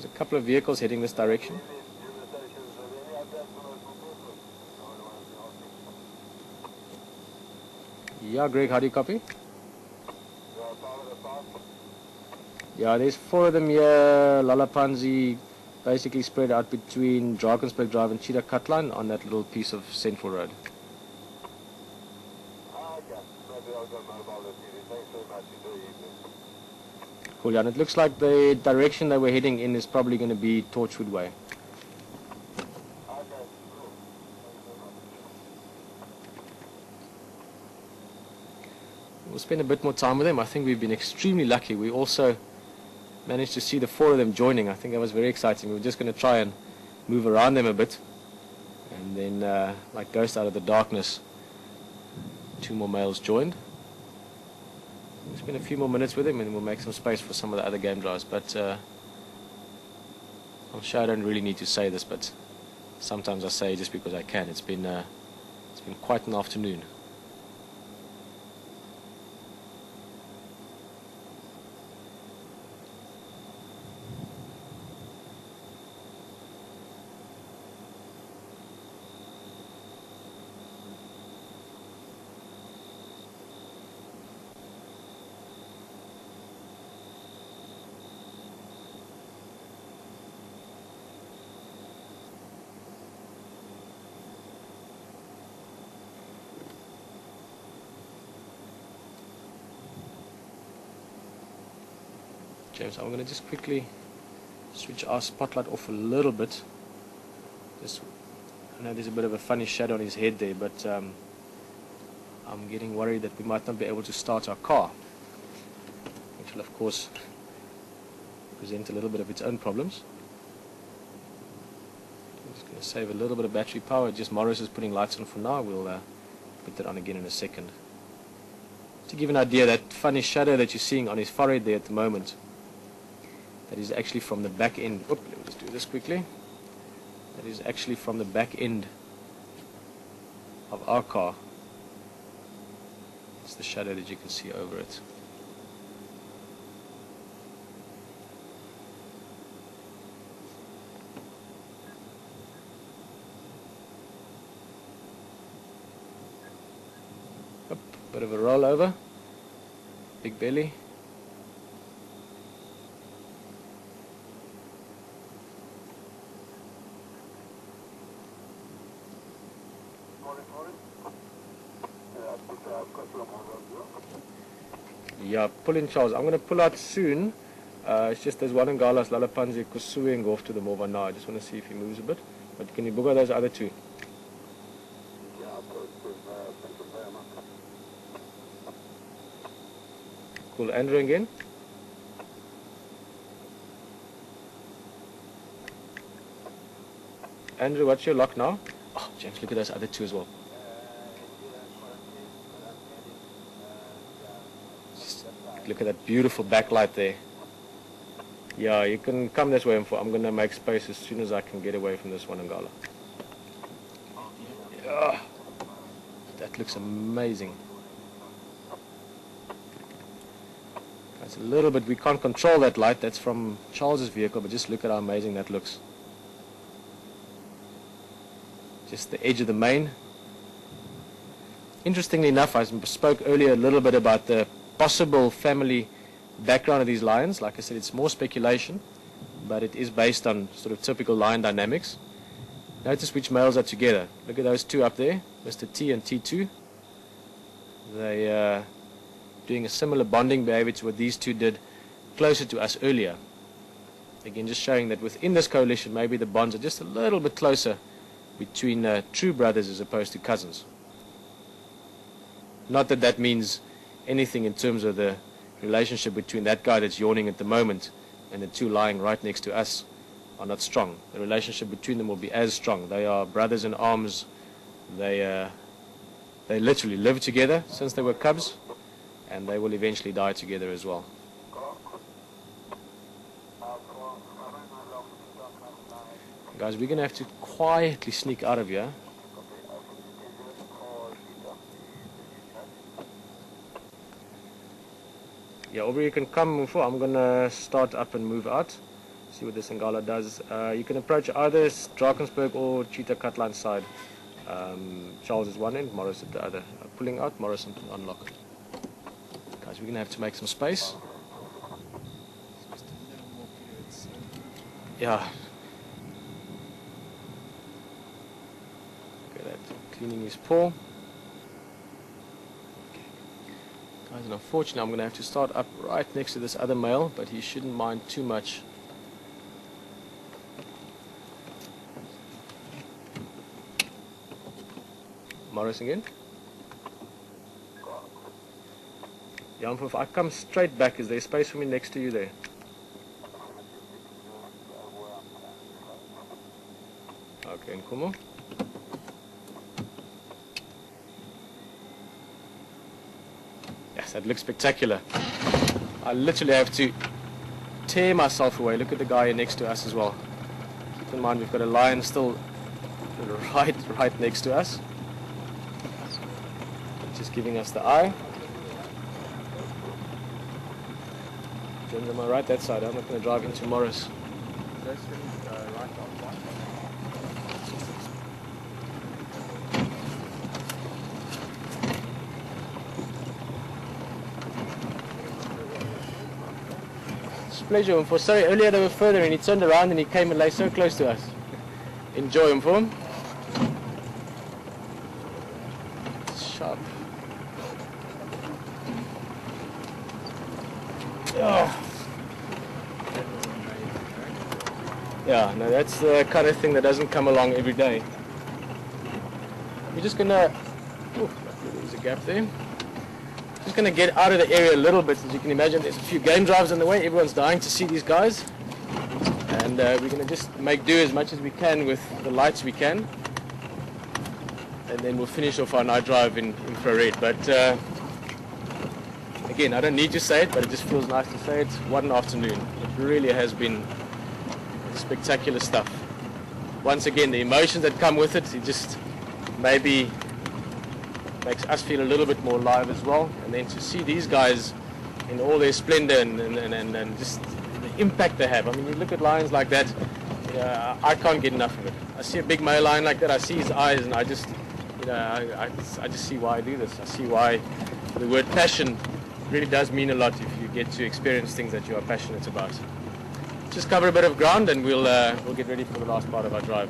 There's a couple of vehicles heading this direction. Yeah, Greg, how do you copy? Yeah, there's 4 of them here, Lalapanzi, basically spread out between Drakensberg Drive and Cheetah Cut Line on that little piece of Central Road. Cool, yeah, and it looks like the direction they were heading in is probably going to be Torchwood Way. We'll spend a bit more time with them. I think we've been extremely lucky. We also managed to see the 4 of them joining. I think that was very exciting. We were just going to try and move around them a bit. And then, like ghosts out of the darkness, 2 more males joined. We'll spend a few more minutes with them and we'll make some space for some of the other game drives. But I'm sure I don't really need to say this, but sometimes I say just because I can. It's been quite an afternoon. James, I'm going to just quickly switch our spotlight off a little bit. I know there's a bit of a funny shadow on his head there, but I'm getting worried that we might not be able to start our car, which will of course present a little bit of its own problems. I'm just going to save a little bit of battery power. Just Morris is putting lights on for now. We'll put that on again in a second. To give an idea, that funny shadow that you're seeing on his forehead there at the moment, that is actually from the back end. Let me just do this quickly. That is actually from the back end of our car. It's the shadow that you can see over it. Bit of a rollover. Big belly. Yeah, pull in, Charles. I'm going to pull out soon. It's just there's one Ngala's Lalapanzi Kusuing off to the Mova now. I just want to see if he moves a bit. But can you booger those other 2? Cool. Andrew again. Andrew, what's your lock now? Oh, James, look at those other 2 as well. Look at that beautiful backlight there. Yeah, you can come this way. I'm going to make space as soon as I can get away from this one Ngala. Yeah, that looks amazing. It's a little bit, we can't control that light. That's from Charles's vehicle, but just look at how amazing that looks. Just the edge of the main. Interestingly enough, I spoke earlier a little bit about the possible family background of these lions. Like I said, it's more speculation, but it is based on sort of typical lion dynamics. Notice which males are together. Look at those 2 up there, Mr. T and T2. They doing a similar bonding behavior to what these 2 did closer to us earlier. Again, just showing that within this coalition, maybe the bonds are just a little bit closer between true brothers as opposed to cousins. Not that that means anything in terms of the relationship between that guy that's yawning at the moment and the 2 lying right next to us are not strong. The relationship between them will be as strong. They are brothers in arms. They literally live together since they were cubs, and they will eventually die together as well. Guys, we're going to have to quietly sneak out of here. Yeah, Aubrey, you can come before. I'm going to start up and move out. See what this Ngala does. You can approach either Drakensberg or Cheetah Cutline side. Charles is one end, Morris at the other. Pulling out, Morris and unlock. Guys, we're going to have to make some space. Yeah. Look at that, cleaning his paw. Guys, and unfortunately I'm going to have to start up right next to this other male, but he shouldn't mind too much. Morris again. Yeah, if I come straight back, is there space for me next to you there? Okay, Nkumo. Yes, that looks spectacular. I literally have to tear myself away. Look at the guy next to us as well. Keep in mind we've got a lion still right next to us. Just giving us the eye. James, am I right that side? I'm not going to drive into Morris. It's a pleasure. For sorry, earlier they were further and he turned around and he came and lay so close to us. Enjoy him for him. Sharp. Oh. Yeah, no, that's the kind of thing that doesn't come along every day. We're just gonna, there's a gap there. Just gonna get out of the area a little bit. As you can imagine, there's a few game drives on the way. Everyone's dying to see these guys, and we're gonna just make do as much as we can with the lights we can, and then we'll finish off our night drive in infrared. But again, I don't need to say it, but it just feels nice to say it. What an afternoon. It really has been spectacular stuff. Once again, the emotions that come with it, it just maybe makes us feel a little bit more alive as well. And then to see these guys in all their splendor and just the impact they have. I mean, you look at lions like that, I can't get enough of it. I see a big male lion like that, I see his eyes, and I just, I just see why I do this. I see why the word passion really does mean a lot if you get to experience things that you are passionate about. Just cover a bit of ground and we'll get ready for the last part of our drive.